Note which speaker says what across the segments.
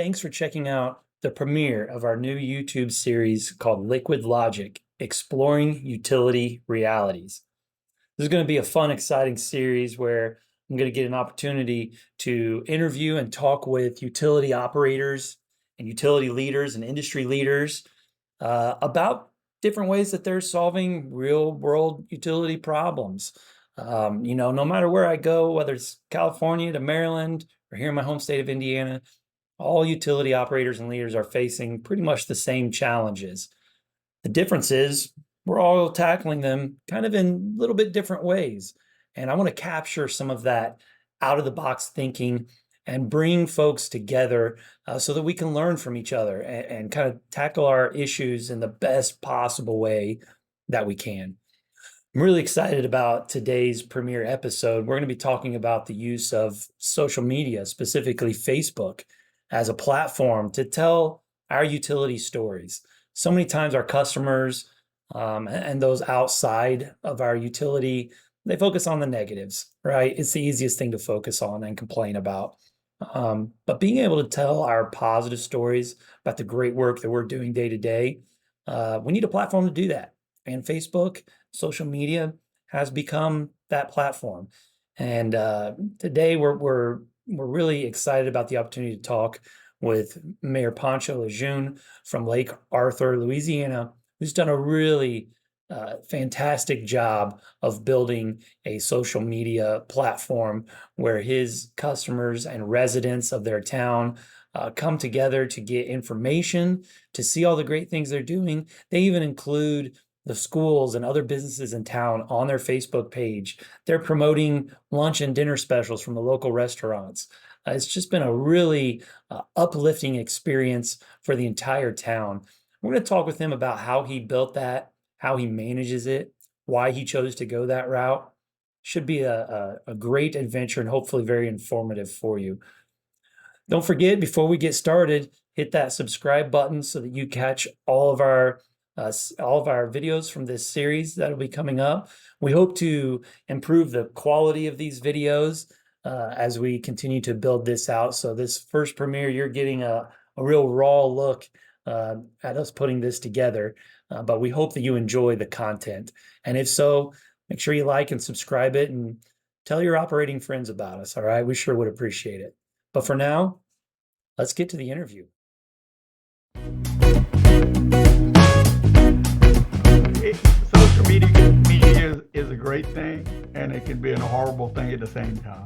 Speaker 1: thanks for checking out the premiere of our new YouTube series called Liquid Logic, Exploring Utility Realities. This is going to be a fun, exciting series where I'm going to get an opportunity to interview and talk with utility operators and utility leaders and industry leaders about different ways that they're solving real world utility problems. No matter where I go, whether it's California to Maryland or here in my home state of Indiana, all utility operators and leaders are facing pretty much the same challenges. The difference is we're all tackling them kind of in a little bit different ways. And I want to capture some of that out of the box thinking and bring folks together so that we can learn from each other and kind of tackle our issues in the best possible way that we can. I'm really excited about today's premiere episode. We're going to be talking about the use of social media, specifically Facebook, as a platform to tell our utility stories. So many times our customers and those outside of our utility, they focus on the negatives, right? It's the easiest thing to focus on and complain about. But being able to tell our positive stories about the great work that we're doing day to day, we need a platform to do that. And Facebook, social media has become that platform. And today we're really excited about the opportunity to talk with Mayor Pancho Lejeune from Lake Arthur, Louisiana, who's done a really fantastic job of building a social media platform where his customers and residents of their town come together to get information, to see all the great things they're doing. They even include the schools and other businesses in town on their Facebook page. They're promoting lunch and dinner specials from the local restaurants. It's just been a really uplifting experience for the entire town. We're going to talk with him about how he built that, how he manages it, why he chose to go that route. Should be a great adventure and hopefully very informative for you. Don't forget, before we get started, hit that subscribe button so that you catch all of our videos from this series that'll be coming up. We hope to improve the quality of these videos as we continue to build this out. So this first premiere, you're getting a real raw look at us putting this together, but we hope that you enjoy the content. And if so, make sure you like and subscribe it and tell your operating friends about us, all right? We sure would appreciate it. But for now, let's get to the interview.
Speaker 2: Social media is a great thing, and it can be a horrible thing at the same time.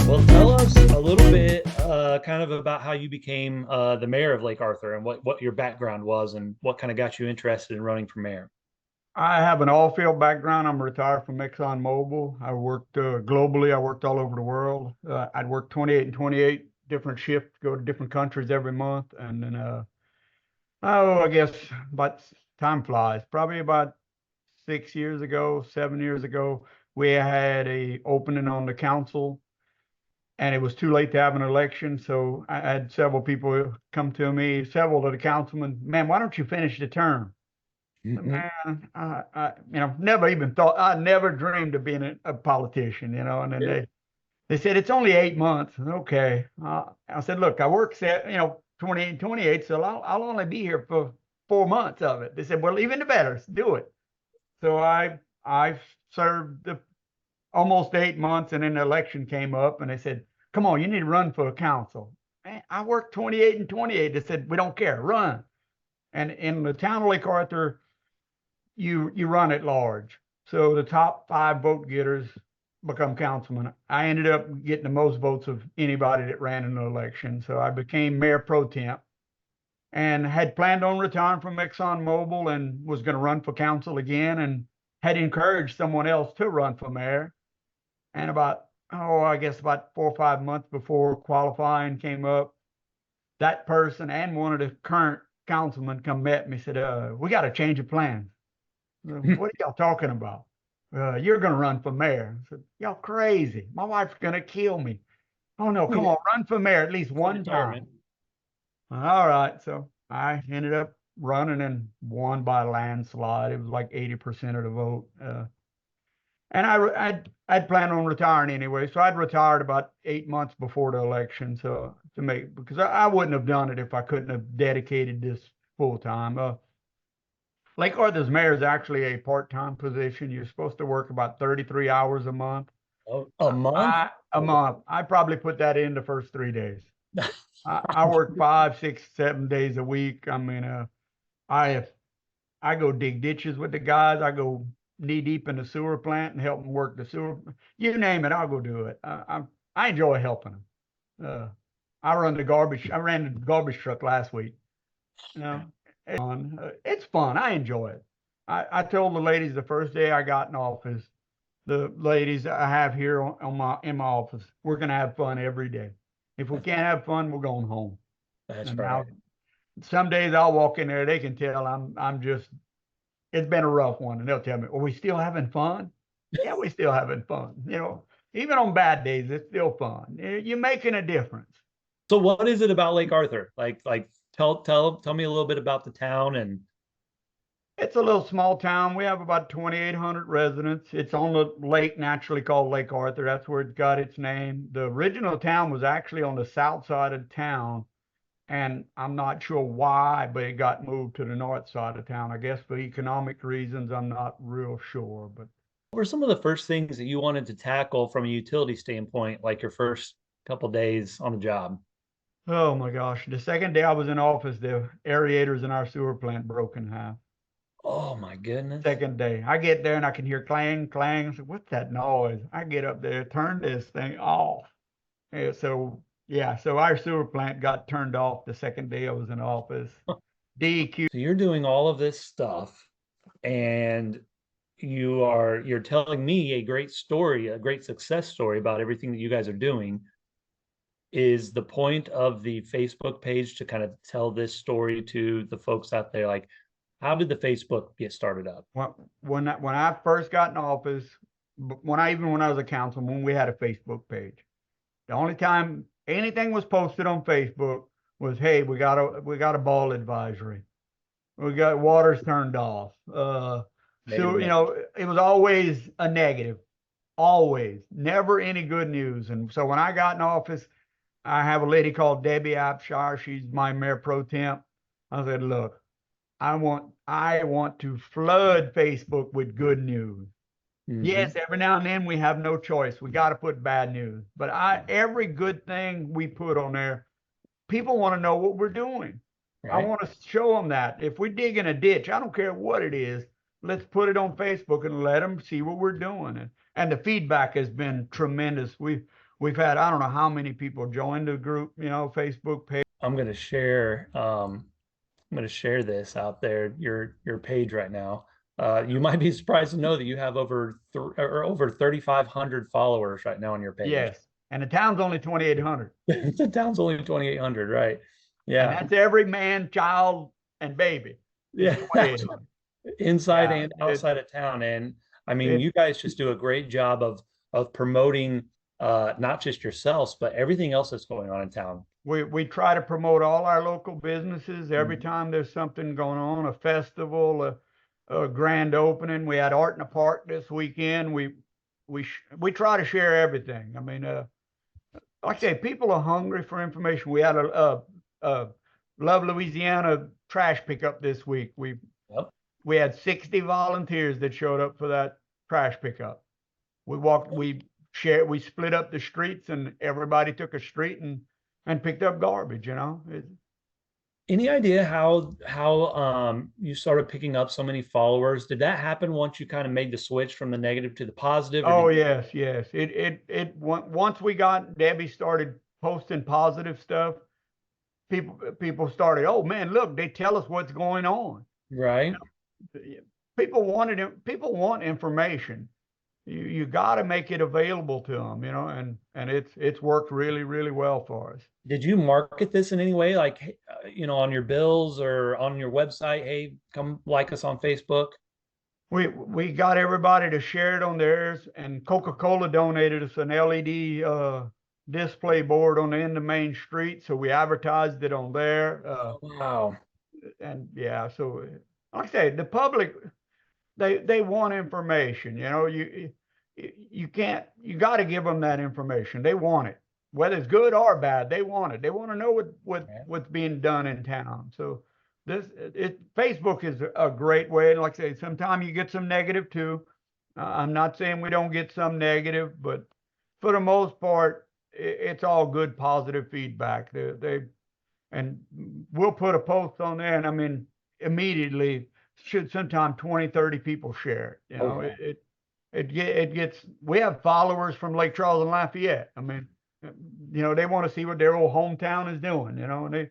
Speaker 1: Well, tell us a little bit kind of about how you became the mayor of Lake Arthur and what your background was and what kind of got you interested in running for mayor.
Speaker 2: I have an all-field background. I'm retired from ExxonMobil. I worked globally. I worked all over the world. I'd work 28 and 28 different shifts, go to different countries every month. And then, I guess about time flies. Probably about 6 years ago, 7 years ago, we had a opening on the council, and it was too late to have an election. So I had several people come to me, several of the councilmen, man, why don't you finish the term? Man, never even thought, I never dreamed of being a politician, and then they said, it's only 8 months. Okay. I said, look, I work, 28 and 28, so I'll only be here for 4 months of it. They said, well, even better, do it. So I served almost 8 months, and then the election came up, and they said, come on, you need to run for a council. Man, I worked 28 and 28. They said, we don't care, run. And in the town of Lake Arthur, you run at large. So the top 5 vote getters become councilmen. I ended up getting the most votes of anybody that ran in the election. So I became mayor pro temp and had planned on retiring from ExxonMobil and was going to run for council again, and had encouraged someone else to run for mayor. And about 4 or 5 months before qualifying came up, that person and one of the current councilmen come met me, said, we got to change of plans. What are y'all talking about? You're going to run for mayor. I said, y'all crazy. My wife's going to kill me. Oh, no, come on, run for mayor at least one time. All right. So I ended up running and won by a landslide. It was like 80% of the vote. And I'd planned on retiring anyway. So I'd retired about 8 months before the election. So to make, because I wouldn't have done it if I couldn't have dedicated this full time. Lake Arthur's mayor is actually a part-time position. You're supposed to work about 33 hours a month.
Speaker 1: A month?
Speaker 2: A month. I probably put that in the first 3 days. I work 5, 6, 7 days a week. I mean, I I go dig ditches with the guys. I go knee deep in the sewer plant and help them work the sewer. You name it, I'll go do it. I enjoy helping them. I run the garbage. I ran the garbage truck last week. You know, it's fun. It's fun. I enjoy it. I told the ladies the first day I got in office, the ladies I have here in my office, we're gonna have fun every day. If we can't have fun, we're going home.
Speaker 1: That's
Speaker 2: And
Speaker 1: right.
Speaker 2: now some days I'll walk in there, they can tell I'm just it's been a rough one, and they'll tell me, "Are we still having fun?" Yeah, we still having fun. Even on bad days, it's still fun. You're making a difference.
Speaker 1: So what is it about Lake Arthur? Like tell me a little bit about the town and
Speaker 2: It's a little small town. We have about 2,800 residents. It's on the lake naturally called Lake Arthur. That's where it got its name. The original town was actually on the south side of town, and I'm not sure why, but it got moved to the north side of town. I guess for economic reasons. I'm not real sure, but
Speaker 1: what were some of the first things that you wanted to tackle from a utility standpoint, like your first couple days on the job?
Speaker 2: oh my gosh, the second day I was in office, the aerators in our sewer plant broke in half.
Speaker 1: Oh my goodness.
Speaker 2: Second day, I get there and I can hear clang, clang. I said, what's that noise? I get up there, turn this thing off. Yeah, so our sewer plant got turned off the second day I was in office. DEQ.
Speaker 1: So you're doing all of this stuff and you're telling me a great story, a great success story about everything that you guys are doing. Is the point of the Facebook page to kind of tell this story to the folks out there? Like, how did the Facebook get started up?
Speaker 2: When I first got in office, when I was a councilman, we had a Facebook page. The only time anything was posted on Facebook was, "Hey, we got a ball advisory. We got water's turned off." So
Speaker 1: Negative.
Speaker 2: it was always a negative, always, never any good news. And so when I got in office, I have a lady called Debbie Abshire. She's my mayor pro temp. I said, "Look, I want to flood Facebook with good news.
Speaker 1: Mm-hmm.
Speaker 2: Yes, every now and then we have no choice. We got to put bad news. But every good thing we put on there, people want to know what we're doing. I
Speaker 1: Right.
Speaker 2: want to show them that if we dig in a ditch, I don't care what it is, let's put it on Facebook and let them see what we're doing. And the feedback has been tremendous. We've had, I don't know how many people join the group, Facebook page.
Speaker 1: I'm gonna share I'm gonna share this out there, your page right now. You might be surprised to know that you have over 3,500 followers right now on your page.
Speaker 2: Yes. And the town's only 2,800.
Speaker 1: The town's only 2,800, right?
Speaker 2: And
Speaker 1: Yeah.
Speaker 2: that's every man, child, and baby is
Speaker 1: Yeah.
Speaker 2: 2,800.
Speaker 1: Inside
Speaker 2: Yeah.
Speaker 1: and outside of town. And I mean,
Speaker 2: It,
Speaker 1: you guys just do a great job of promoting not just yourselves, but everything else that's going on in town.
Speaker 2: we try to promote all our local businesses every
Speaker 1: Mhm.
Speaker 2: time there's something going on, a festival, a grand opening. We had art in the park this weekend. We try to share everything. I mean, like I say, people are hungry for information. We had a Love Louisiana trash pickup this week.
Speaker 1: Yep.
Speaker 2: We had 60 volunteers that showed up for that trash pickup. We split up the streets, and everybody took a street and picked up garbage.
Speaker 1: Any idea how you started picking up so many followers? Did that happen once you kind of made the switch from the negative to the positive, or
Speaker 2: Oh
Speaker 1: did
Speaker 2: yes, yes. Once we got Debbie started posting positive stuff, people started. Oh man, look, they tell us what's going on.
Speaker 1: right?
Speaker 2: People want information. You got to make it available to them, and it's worked really really well for us.
Speaker 1: Did you market this in any way, like on your bills or on your website? Hey, come like us on Facebook.
Speaker 2: We got everybody to share it on theirs, and Coca-Cola donated us an LED display board on the end of Main Street, so we advertised it on there.
Speaker 1: Wow.
Speaker 2: And yeah, so like I say, the public, they want information. You know, you can't, you got to give them that information. They want it, whether it's good or bad. They want it. They want to know what's being done in town. So Facebook is a great way. And like I say, sometimes you get some negative too. I'm not saying we don't get some negative, but for the most part, it's all good, positive feedback. And we'll put a post on there, and I mean, immediately should sometime 20, 30 people share it. You know,
Speaker 1: Okay.
Speaker 2: it gets, we have followers from Lake Charles and Lafayette. I mean, you know, they want to see what their old hometown is doing, you know, and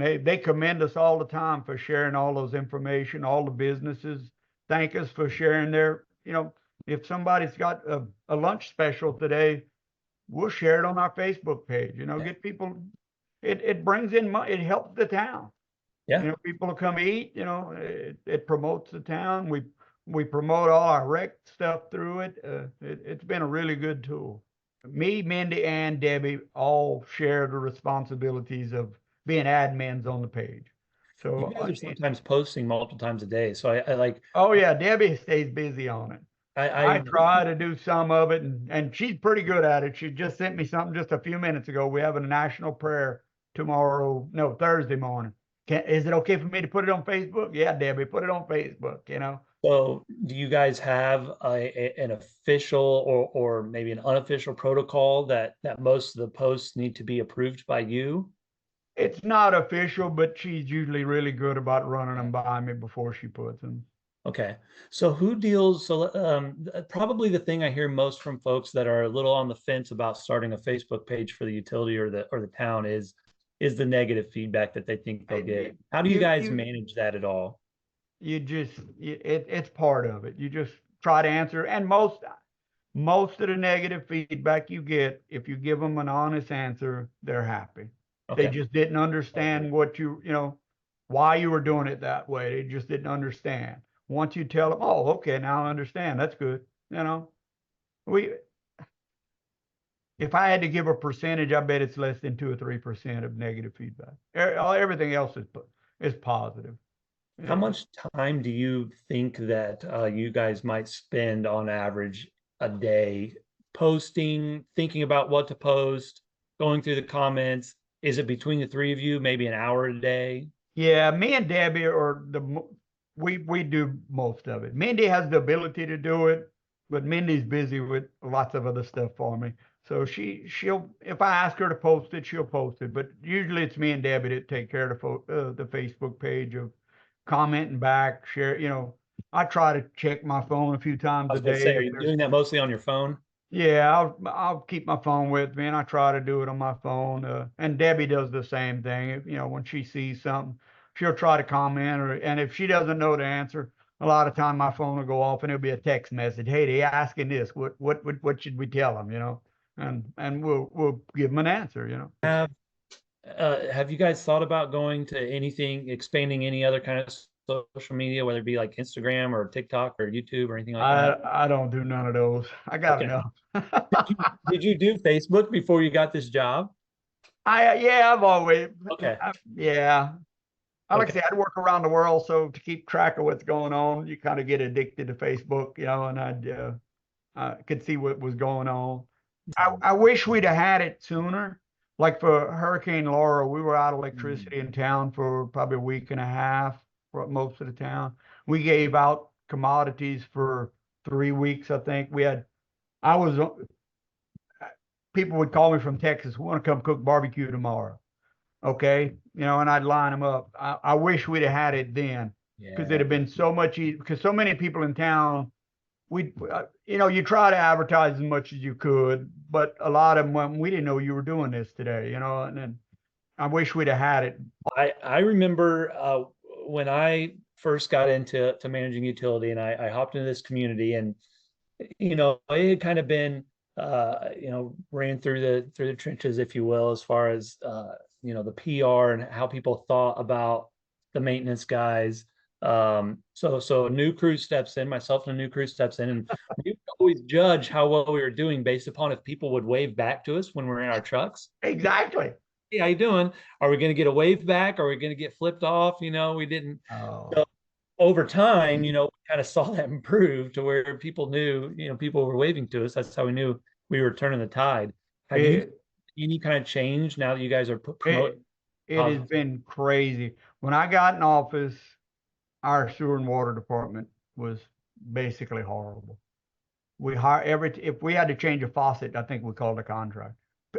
Speaker 2: they commend us all the time for sharing all those information. All the businesses thank us for sharing their, you know, if somebody's got a lunch special today, we'll share it on our Facebook page, you know,
Speaker 1: Yeah.
Speaker 2: get people, it brings in money, it helps the town.
Speaker 1: Yeah.
Speaker 2: You know, people will come eat, you know, it promotes the town. We promote all our rec stuff through it. It's been a really good tool. Me, Mindy, and Debbie all share the responsibilities of being admins on the page.
Speaker 1: You
Speaker 2: So,
Speaker 1: guys are sometimes posting multiple times a day. So I like,
Speaker 2: oh yeah, Debbie stays busy on it. I
Speaker 1: I
Speaker 2: try to do some of it, and she's pretty good at it. She just sent me something just a few minutes ago. We have a national prayer tomorrow, no, Thursday morning. Is it okay for me to put it on Facebook? Yeah, Debbie, put it on Facebook, you know.
Speaker 1: So do you guys have an official or maybe an unofficial protocol that most of the posts need to be approved by you?
Speaker 2: It's not official, but she's usually really good about running them by me before she puts them.
Speaker 1: Okay. So who deals, so probably the thing I hear most from folks that are a little on the fence about starting a Facebook page for the utility or the town is the negative feedback that they think they'll get. How do you
Speaker 2: You
Speaker 1: guys
Speaker 2: you
Speaker 1: manage that at all?
Speaker 2: you just it's part of it. You just try to answer, and most of the negative feedback you get, if you give them an honest answer, they're happy. They
Speaker 1: Okay.
Speaker 2: just didn't understand what you know, why you were doing it that way. They just didn't understand. Once you tell them, oh, okay, now I understand. That's good. You know, we if I had to give a percentage, I bet it's less than 2 or 3% of negative feedback. Everything else is positive.
Speaker 1: How
Speaker 2: Eh,
Speaker 1: much time do you think that you guys might spend on average a day posting, thinking about what to post, going through the comments? Is it between the three of you, maybe an hour a day?
Speaker 2: Yeah, me and Debbie are we do most of it. Mindy has the ability to do it, but Mindy's busy with lots of other stuff for me. So she'll if I ask her to post it, she'll post it. But usually it's me and Debbie that take care of the Facebook page of commenting back, share. You know, I try to check my phone a few times
Speaker 1: I
Speaker 2: a
Speaker 1: was going to say,
Speaker 2: day
Speaker 1: are
Speaker 2: if
Speaker 1: you
Speaker 2: there's
Speaker 1: doing that mostly on your phone?
Speaker 2: yeah, I'll keep my phone with me, and I try to do it on my phone. And Debbie does the same thing. You know, when she sees something, she'll try to comment, and if she doesn't know the answer, a lot of time my phone will go off, and it'll be a text message. Hey, they asking this. What should we tell them? You know, and we'll give them an answer. You know.
Speaker 1: Have you guys thought about going to anything, expanding any other kind of social media, whether it be like Instagram or TikTok or YouTube or anything like that?
Speaker 2: I don't do none of those. I got
Speaker 1: Okay.
Speaker 2: enough.
Speaker 1: Did you do Facebook before you got this job?
Speaker 2: Yeah, I've always
Speaker 1: Okay.
Speaker 2: yeah. I like I
Speaker 1: Okay.
Speaker 2: say, I'd work around the world, so to keep track of what's going on, you kind of get addicted to Facebook, you know, and I could see what was going on. I wish we'd have had it sooner. Like for Hurricane Laura, we were out of electricity in town for probably a week and a half for most of the town. We gave out commodities for 3 weeks, I think. I was, people would call me from Texas, we want to come cook barbecue tomorrow. Okay, you know, and I'd line them up. I wish we'd have had it then, because it'd
Speaker 1: Yeah.
Speaker 2: have been so much easier. Because so many people in town, you know, you try to advertise as much as you could, but a lot of them went, we didn't know you were doing this today, you know, and then I wish we'd have had it.
Speaker 1: I remember when I first got into managing utility and I hopped into this community and it had kind of been ran through the trenches, if you will, as far as the PR and how people thought about the maintenance guys. So a new crew steps in, myself and a new crew steps in, and always judge how well we were doing based upon if people would wave back to us when we're in our trucks.
Speaker 2: Exactly.
Speaker 1: Hey, how you doing? Are we going to get a wave back? Are we going to get flipped off? We didn't.
Speaker 2: Oh,
Speaker 1: So over time, we kind of saw that improve to where people knew, people were waving to us. That's how we knew we were turning the tide. Have you
Speaker 2: it,
Speaker 1: any kind of change now that you guys are promoting?
Speaker 2: it, it has been crazy. When I got in office, our sewer and water department was basically horrible. We hire if we had to change a faucet, I think we called a contract.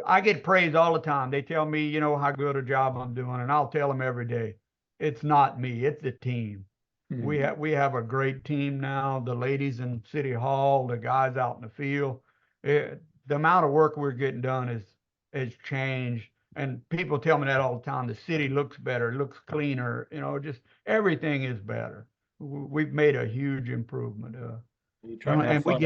Speaker 2: I get praised all the time. They tell me, how good a job I'm doing, and I'll tell them every day, it's not me, it's the team. We have a great team now. The ladies in City Hall, the guys out in the field. The amount of work we're getting done has changed. And people tell me that all the time. The city looks better, looks cleaner, just everything is better. We've made a huge improvement.
Speaker 1: You trying to have
Speaker 2: And we
Speaker 1: fun.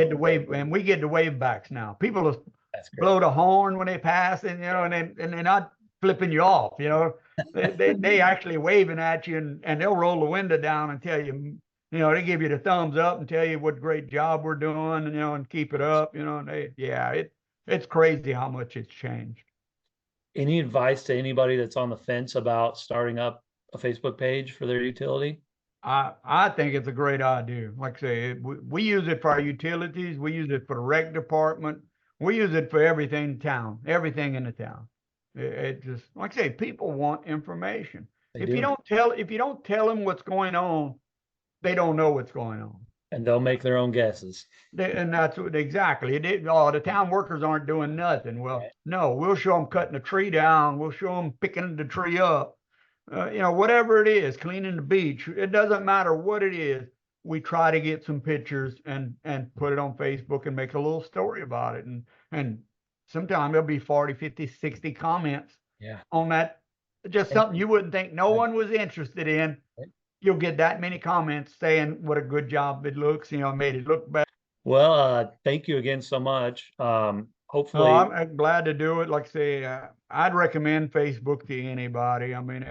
Speaker 2: get the wave backs now. People will
Speaker 1: That's great.
Speaker 2: blow the horn when they pass, and they're not flipping you off. They actually waving at you, and they'll roll the window down and tell you, they give you the thumbs up and tell you what great job we're doing, and keep it up. And it's crazy how much it's changed.
Speaker 1: Any advice to anybody that's on the fence about starting up a Facebook page for their utility?
Speaker 2: I think it's a great idea. Like I say, we use it for our utilities. We use it for the rec department. We use it for everything in town, everything in the town. It just, like I say, people want information.
Speaker 1: They
Speaker 2: If
Speaker 1: do.
Speaker 2: you don't tell them what's going on, they don't know what's going on.
Speaker 1: And they'll make their own guesses.
Speaker 2: And that's what exactly Oh, the town workers aren't doing nothing. Well, no, we'll show them cutting a tree down. We'll show them picking the tree up. Whatever it is, cleaning the beach. It doesn't matter what it is. We try to get some pictures and put it on Facebook and make a little story about it. And sometimes there'll be 40, 50, 60 comments on that. Just something you wouldn't think no one was interested in. You'll get that many comments saying what a good job it looks, made it look better.
Speaker 1: Well, thank you again so much. Hopefully,
Speaker 2: I'm glad to do it. Like I say, I'd recommend Facebook to anybody. I mean,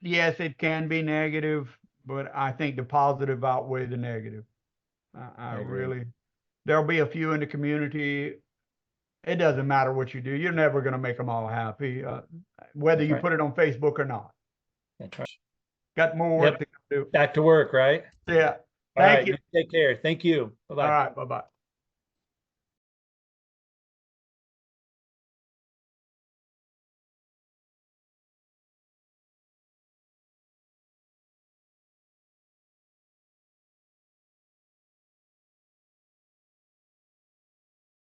Speaker 2: yes, it can be negative, but I think the positive outweigh the negative. I really, there'll be a few in the community. It doesn't matter what you do. You're never going to make them all happy, whether you put it on Facebook or not.
Speaker 1: That's right.
Speaker 2: Got more work to do.
Speaker 1: Back to work, right?
Speaker 2: Yeah.
Speaker 1: All right.
Speaker 2: Thank you.
Speaker 1: Take care. Thank you. Bye-bye.
Speaker 2: All right. Bye-bye.